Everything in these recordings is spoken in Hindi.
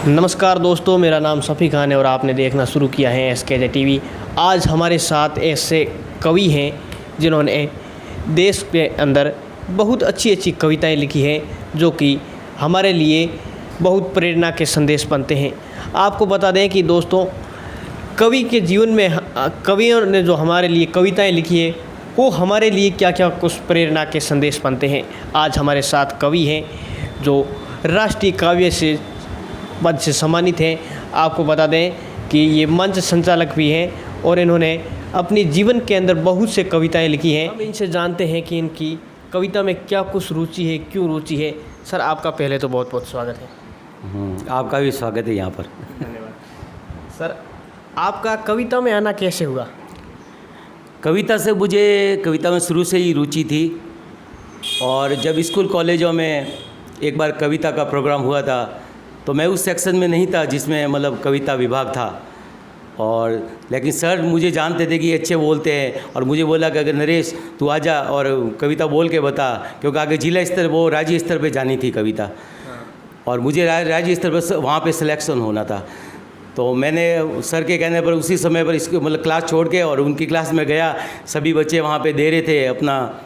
नमस्कार दोस्तों, मेरा नाम सफ़ी खान है और आपने देखना शुरू किया है SKJ टीवी। आज हमारे साथ ऐसे कवि हैं जिन्होंने देश के अंदर बहुत अच्छी अच्छी कविताएं लिखी हैं जो कि हमारे लिए बहुत प्रेरणा के संदेश बनते हैं। आपको बता दें कि दोस्तों, कवि के जीवन में कवियों ने जो हमारे लिए कविताएं लिखी है वो हमारे लिए क्या क्या कुछ प्रेरणा के संदेश बनते हैं। आज हमारे साथ कवि हैं जो राष्ट्रीय काव्य से पद से सम्मानित हैं। आपको बता दें कि ये मंच संचालक भी हैं और इन्होंने अपने जीवन के अंदर बहुत से कविताएं लिखी हैं। हम इनसे जानते हैं कि इनकी कविता में क्या कुछ रुचि है, क्यों रुचि है। सर, आपका पहले तो बहुत बहुत स्वागत है। आपका भी स्वागत है यहाँ पर। धन्यवाद। सर, आपका कविता में आना कैसे हुआ? कविता से मुझे कविता में शुरू से ही रुचि थी और जब स्कूल कॉलेजों में एक बार कविता का प्रोग्राम हुआ था तो मैं उस सेक्शन में नहीं था जिसमें मतलब कविता विभाग था, और लेकिन सर मुझे जानते थे कि ये अच्छे बोलते हैं और मुझे बोला कि अगर नरेश तू आजा और कविता बोल के बता, क्योंकि आगे जिला स्तर वो राज्य स्तर पे जानी थी कविता। और मुझे राज्य स्तर पर वहाँ पे सिलेक्शन होना था। तो मैंने सर के कहने पर उसी समय पर इसको मतलब क्लास छोड़ के और उनकी क्लास में गया। सभी बच्चे वहाँ पे दे रहे थे, अपना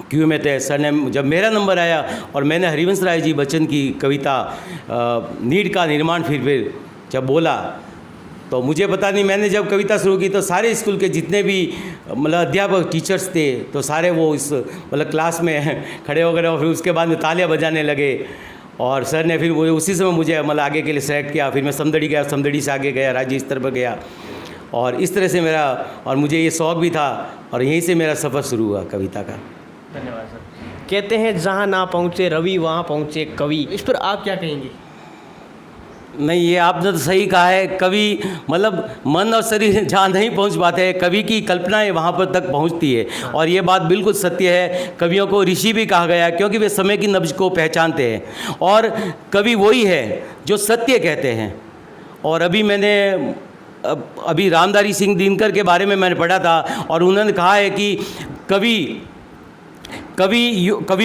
क्यों में थे। सर ने जब मेरा नंबर आया और मैंने हरिवंश राय जी बच्चन की कविता नीड का निर्माण फिर जब बोला तो मुझे पता नहीं, मैंने जब कविता शुरू की तो सारे स्कूल के जितने भी मतलब अध्यापक टीचर्स थे तो सारे वो इस मतलब क्लास में खड़े हो गए और फिर उसके बाद में तालियां बजाने लगे। और सर ने फिर मुझे उसी समय मुझे मतलब आगे के लिए सेलेक्ट किया। फिर मैं समदड़ी गया, समदड़ी से आगे गया, राज्य स्तर पर गया। और इस तरह से मेरा, और मुझे ये शौक़ भी था और यहीं से मेरा सफ़र शुरू हुआ कविता का। धन्यवाद सर। कहते हैं जहाँ ना पहुँचे रवि वहाँ पहुँचे कवि, इस पर आप क्या कहेंगे? नहीं, ये आपने तो सही कहा है। कवि मतलब मन और शरीर जहाँ नहीं पहुँच पाते हैं, कवि की कल्पनाएं वहाँ पर तक पहुँचती है। और ये बात बिल्कुल सत्य है। कवियों को ऋषि भी कहा गया है क्योंकि वे समय की नब्ज को पहचानते हैं। और कवि वही है जो सत्य कहते हैं। और अभी रामधारी सिंह दिनकर के बारे में मैंने पढ़ा था और उन्होंने कहा है कि कवि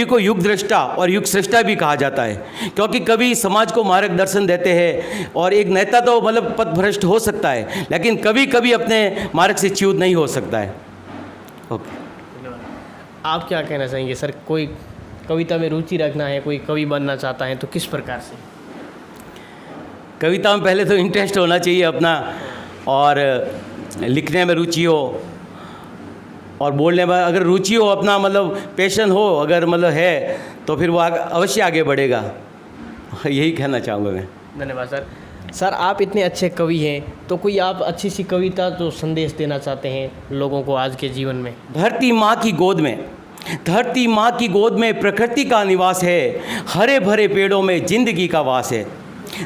को युग दृष्टा और युग श्रेष्ठा भी कहा जाता है, क्योंकि कवि समाज को मार्गदर्शन देते हैं। और एक नेता तो मतलब पथभ्रष्ट हो सकता है, लेकिन कभी अपने मार्ग से च्युत नहीं हो सकता है। ओके, आप क्या कहना चाहेंगे सर? कोई कविता में रुचि रखना है, कोई कवि बनना चाहता है तो किस प्रकार से? कविता में पहले तो इंटरेस्ट होना चाहिए अपना, और लिखने में रुचि हो, और बोलने में अगर रुचि हो, अपना मतलब पैशन हो अगर मतलब है तो फिर वो अवश्य आगे बढ़ेगा। यही कहना चाहूँगा मैं। धन्यवाद सर। सर, आप इतने अच्छे कवि हैं तो कोई आप अच्छी सी कविता जो संदेश देना चाहते हैं लोगों को आज के जीवन में? धरती माँ की गोद में प्रकृति का निवास है, हरे भरे पेड़ों में जिंदगी का वास है।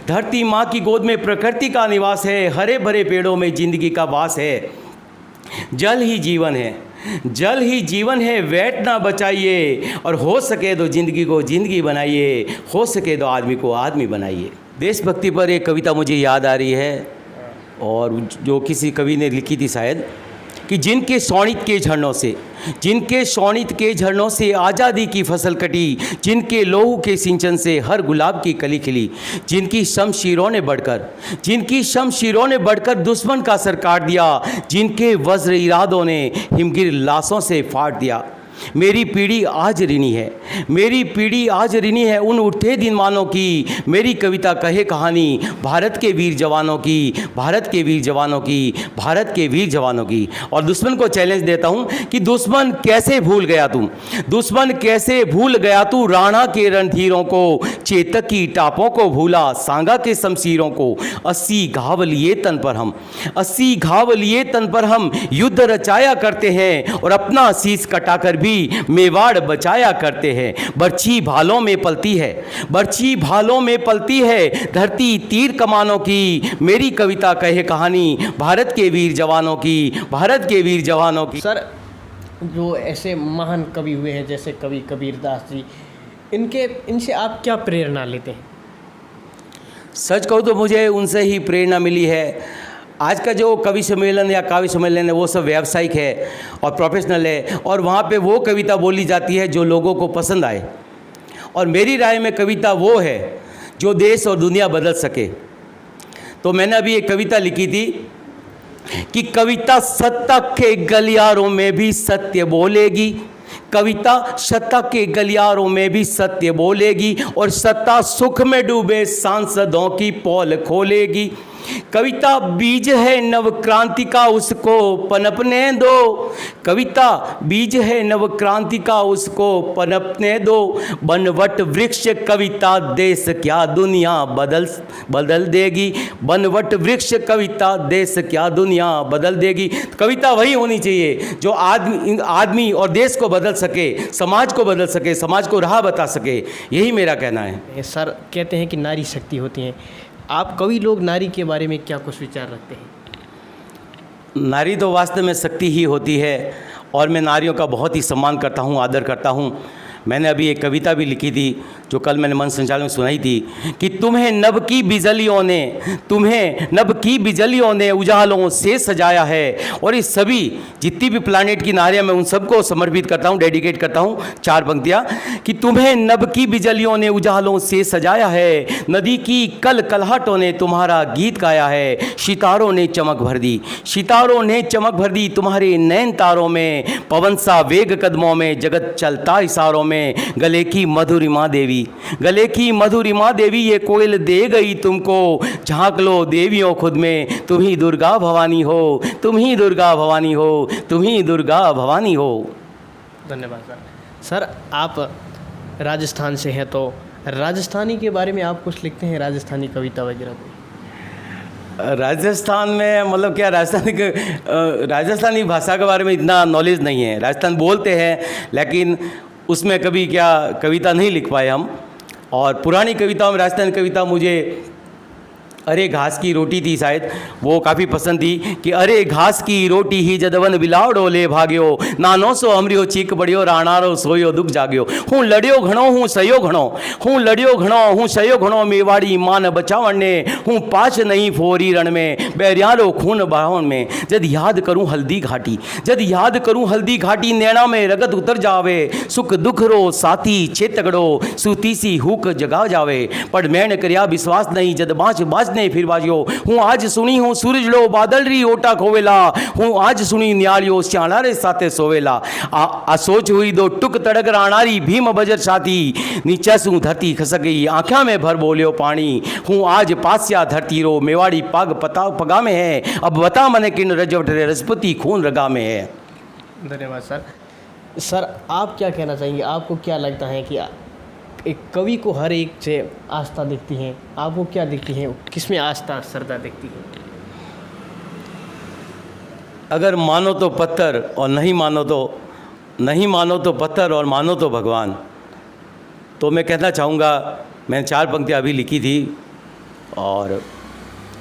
धरती माँ की गोद में प्रकृति का निवास है, हरे भरे पेड़ों में जिंदगी का वास है। जल ही जीवन है, वेट ना बचाइए, और हो सके तो जिंदगी को जिंदगी बनाइए, हो सके तो आदमी को आदमी बनाइए। देशभक्ति पर एक कविता मुझे याद आ रही है, और जो किसी कवि ने लिखी थी शायद, कि जिनके शोणित के झरनों से आज़ादी की फसल कटी, जिनके लोहू के सिंचन से हर गुलाब की कली खिली, जिनकी शमशीरों ने बढ़कर दुश्मन का सर काट दिया, जिनके वज्र इरादों ने हिमगिर लाशों से फाड़ दिया। मेरी पीढ़ी आज ऋणी है उन उठते दिनमानों की। मेरी कविता कहे कहानी भारत के वीर जवानों की। और दुश्मन को चैलेंज देता हूँ कि दुश्मन कैसे भूल गया तू राणा के रणधीरों को, चेतक की टापों को भूला, सांगा के शमशीरों को। 80 घाव लिए तन पर हम युद्ध रचाया करते हैं, और अपना शीश कटाकर भी मेवाड़ बचाया करते हैं। बर्छी भालों में पलती है धरती तीर कमानों की। मेरी कविता कहे कहानी भारत के वीर जवानों की। सर, जो ऐसे महान कवि हुए हैं जैसे कवि कबीरदास जी, इनसे आप क्या प्रेरणा लेते हैं? सच कहूँ तो मुझे उनसे ही प्रेरणा मिली है। आज का जो कवि सम्मेलन या काव्य सम्मेलन है वो सब व्यावसायिक है और प्रोफेशनल है, और वहाँ पे वो कविता बोली जाती है जो लोगों को पसंद आए। और मेरी राय में कविता वो है जो देश और दुनिया बदल सके। तो मैंने अभी एक कविता लिखी थी कि कविता शतक के गलियारों में भी सत्य बोलेगी, कविता शतक के गलियारों में भी सत्य बोलेगी और सत्ता सुख में डूबे सांसदों की पोल खोलेगी। कविता बीज है नव क्रांति का, उसको पनपने दो। कविता बीज है नव क्रांति का, उसको पनपने दो। बनवट वृक्ष कविता देश क्या दुनिया बदल देगी। बनवट वृक्ष कविता देश क्या दुनिया बदल देगी। कविता वही होनी चाहिए जो आदमी और देश को बदल सके, समाज को बदल सके, समाज को राह बता सके। यही मेरा कहना है। सर कहते हैं कि नारी शक्ति होती हैं, आप कवि लोग नारी के बारे में क्या कुछ विचार रखते हैं? नारी तो वास्तव में शक्ति ही होती है और मैं नारियों का बहुत ही सम्मान करता हूँ, आदर करता हूँ। मैंने अभी एक कविता भी लिखी थी जो कल मैंने मन संचालन में सुनाई थी कि तुम्हें नभ की बिजलियों ने उजालों से सजाया है। और इस सभी जितनी भी प्लानेट की नारियां मैं उन सबको समर्पित करता हूं, डेडिकेट करता हूं। 4 पंक्तियां कि तुम्हें नभ की बिजलियों ने उजालों से सजाया है, नदी की कल कलहटों ने तुम्हारा गीत गाया है, सितारों ने चमक भर दी, सितारों ने चमक भर दी तुम्हारे नैन तारों में, पवन सा वेग कदमों में, जगत चलता इशारों में, गले की मधुरिमा देवी, गले की मधुरिमा देवी ये कोयल दे गई तुमको, झांक लो देवियों खुद में, तुम ही दुर्गा भवानी हो, तुम ही दुर्गा भवानी हो, तुम ही दुर्गा भवानी हो। धन्यवाद सर। सर आप राजस्थान से हैं तो राजस्थानी के बारे में आप कुछ लिखते हैं, राजस्थानी कविता वगैरह? राजस्थान में मतलब क्या, राजस्थानी भाषा के बारे में इतना नॉलेज नहीं है। राजस्थान बोलते हैं लेकिन उसमें कभी क्या कविता नहीं लिख पाए हम। और पुरानी कविताओं में राजस्थानी कविता मुझे अरे घास की रोटी थी शायद, वो काफ़ी पसंद थी कि अरे घास की रोटी ही जदवन बिलावड़ो ले भाग्यो, नानो सो हमरियो चीक बड़ियो राणारो सोयो दुख जाग्यो, हूँ लड़ियो घणो हूँ सयो घणो, हूँ लड़ियो घणो हूँ सयो घणो, मेवाड़ी मान बचावण ने, हूँ पाछ नहीं फोरी रण में, बैरियारो खून बहावन में, जद याद करूँ हल्दी घाटी, जद याद करूँ हल्दी घाटी, नैना में रगत उतर जावे, सुख दुख रो साथी छेतगड़ो, सूती सी हुक जगा जावे, पर मैंने करया विश्वास नहीं, जद बाँच बाँच फिर बाजियो, हूँ आज सुनी हूँ सूरज लो बादल री ओटा खोवेला, हूँ आज सुनी न्यालियो श्याला रे साथे सोवेला, आ सोच हुई दो टुक तड़क राणारी भीम बजर साथी, नीचे सू धरती खसक गई आँखा में भर बोलियो पानी, हूँ आज पास्या धरती रो, मेवाड़ी पाग पता पगा में है, अब बता मने किन रजवट रे रजपुती खून रगा में है। धन्यवाद सर। सर आप क्या कहना चाहेंगे, आपको क्या लगता है कि एक कवि को हर एक से आस्था दिखती है, आपको क्या दिखती है, किसमें आस्था श्रद्धा दिखती है? अगर मानो तो पत्थर और नहीं मानो तो पत्थर और मानो तो भगवान। तो मैं कहना चाहूँगा, मैंने 4 पंक्तियाँ अभी लिखी थी, और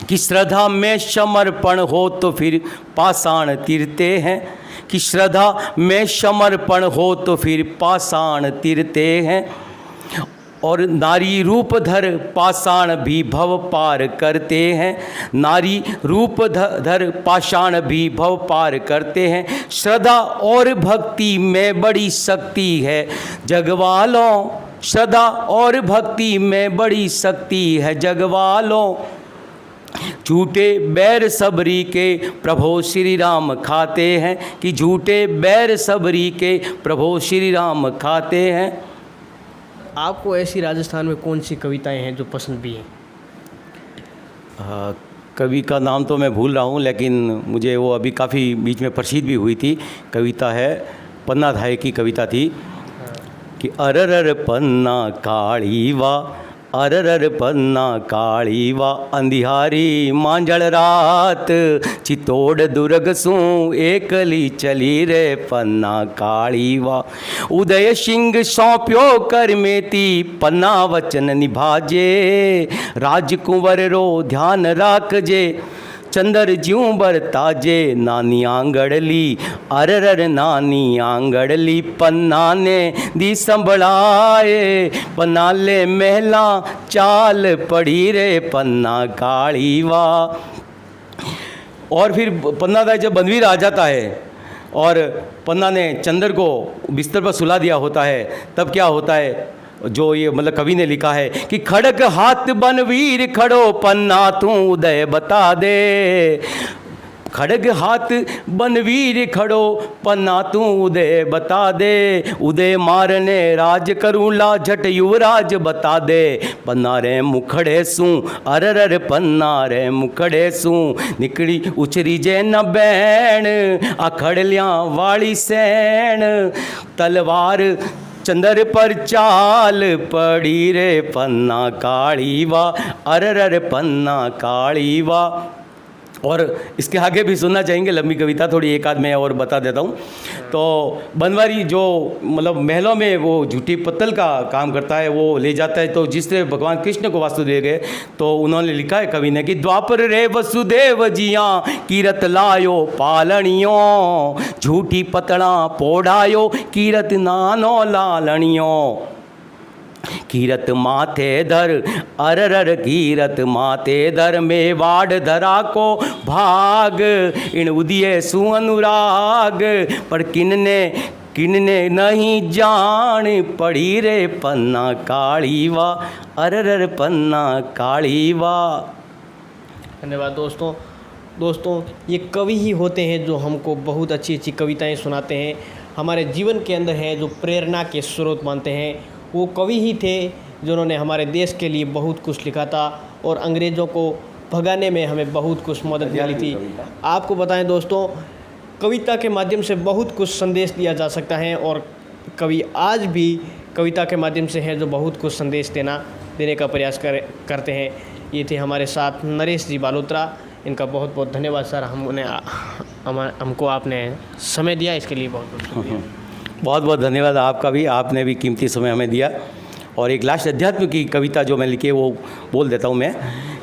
कि श्रद्धा में समर्पण हो तो फिर पाषाण तीरते हैं, कि श्रद्धा में समर्पण हो तो फिर पाषाण तीरते हैं, और नारी रूप धर पाषाण भी भव पार करते हैं, नारी रूप धर पाषाण भी भव पार करते हैं, श्रद्धा और भक्ति में बड़ी शक्ति है जगवालों, श्रद्धा और भक्ति में बड़ी शक्ति है जगवालों, झूठे बैर सबरी के प्रभु श्री राम खाते हैं, कि झूठे बैर सबरी के प्रभु श्री राम खाते हैं। आपको ऐसी राजस्थान में कौन सी कविताएं हैं जो पसंद भी हैं? कवि का नाम तो मैं भूल रहा हूँ, लेकिन मुझे वो अभी काफ़ी बीच में प्रसिद्ध भी हुई थी। कविता है, पन्ना धाय की कविता थी कि अरर पन्ना काली वा, अरर पन्ना काली वा, अंधियारी मांझल रात, चितोड़ दुर्ग सू एकली चली रे पन्ना काली वा, उदय सिंह सौंप्यो कर मेती पन्ना वचन निभाजे, राजकुंवर रो ध्यान राखजे, चंदर ज्यूं बरताजे, नानी आंगड़ली अरर नानी आंगड़ली, पन्ना ने दी संभड़ाए, पन्ना ले महला चाल पड़ी रे पन्ना काली वा। और फिर पन्ना दाई जब बनवीर आ जाता है और पन्ना ने चंदर को बिस्तर पर सुला दिया होता है, तब क्या होता है, जो ये मतलब कवि ने लिखा है कि खड़ग हाथ बन वीर खड़ो पन्ना तू उदय बता दे, खड़ग हाथ बन वीर खड़ो पन्ना तू उदय बता दे, उदय मारने राज करूँ लाझट युवराज बता दे, पन्ना रे मुखड़े सूं अरर पन्ना रे मुखड़े सूं निकली उचरी जे न बैण अखड़लियाँ वाली सैन, तलवार चंदर पर चाल पड़ी रे पन्ना काली वा अरर पन्ना काली वा। और इसके आगे भी सुनना चाहेंगे, लंबी कविता थोड़ी एक आध मैं और बता देता हूँ। तो बनवारी जो मतलब महलों में वो झूठी पत्तल का काम करता है, वो ले जाता है, तो जिससे भगवान कृष्ण को वास्तु दे गए, तो उन्होंने लिखा है कवि ने कि द्वापर रे वसुदेव जिया कीरत लायो पालणियों, झूठी पतड़ा पोढ़ायो कीरत नानो लालणियों, कीरत माथे धर अरर कीरत माथे धर मेवाड़ धरा को भाग, इन उदिये सु अनुराग पर किनने नहीं जान पड़ी रे पन्ना काली वा अरर पन्ना काली वा। धन्यवाद दोस्तों ये कवि ही होते हैं जो हमको बहुत अच्छी अच्छी कविताएं सुनाते हैं, हमारे जीवन के अंदर है जो प्रेरणा के स्रोत मानते हैं। वो कवि ही थे जिन्होंने हमारे देश के लिए बहुत कुछ लिखा था और अंग्रेज़ों को भगाने में हमें बहुत कुछ मदद मिली थी। आपको बताएं दोस्तों, कविता के माध्यम से बहुत कुछ संदेश दिया जा सकता है और कवि आज भी कविता के माध्यम से है जो बहुत कुछ संदेश देने का प्रयास करते हैं। ये थे हमारे साथ नरेश जी बालोत्रा, इनका बहुत बहुत धन्यवाद सर, हमको आपने समय दिया, इसके लिए बहुत बहुत बहुत धन्यवाद आपका भी, आपने भी कीमती समय हमें दिया। और एक लास्ट अध्यात्म की कविता जो मैं लिखी है वो बोल देता हूँ मैं।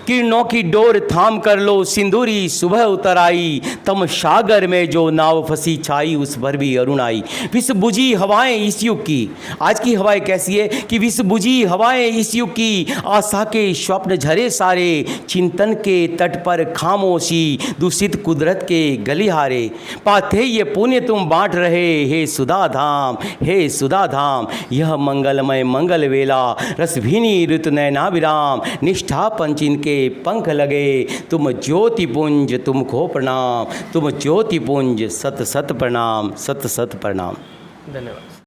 किरणों की डोर थाम कर लो सिंदूरी सुबह उतर आई, तम सागर में जो नाव फंसी छाई उस भर भी अरुण आई। विष बुझी हवाएं इस युग की, आज की हवाएं कैसी है कि विष बुझी हवाएं इस युग की, आशा के स्वप्न झरे सारे, चिंतन के तट पर खामोशी दूषित कुदरत के गलिहारे, पाथे ये पुण्य तुम बांट रहे हे सुधा धाम, हे सुधा धाम, यह मंगलमय मंगल वेला रसभीनी ऋतु नैना विराम, निष्ठा पंचिन के पंख लगे, तुम ज्योतिपुंज तुमको प्रणाम, तुम ज्योतिपुंज सत सत प्रणाम, सत सत प्रणाम। धन्यवाद।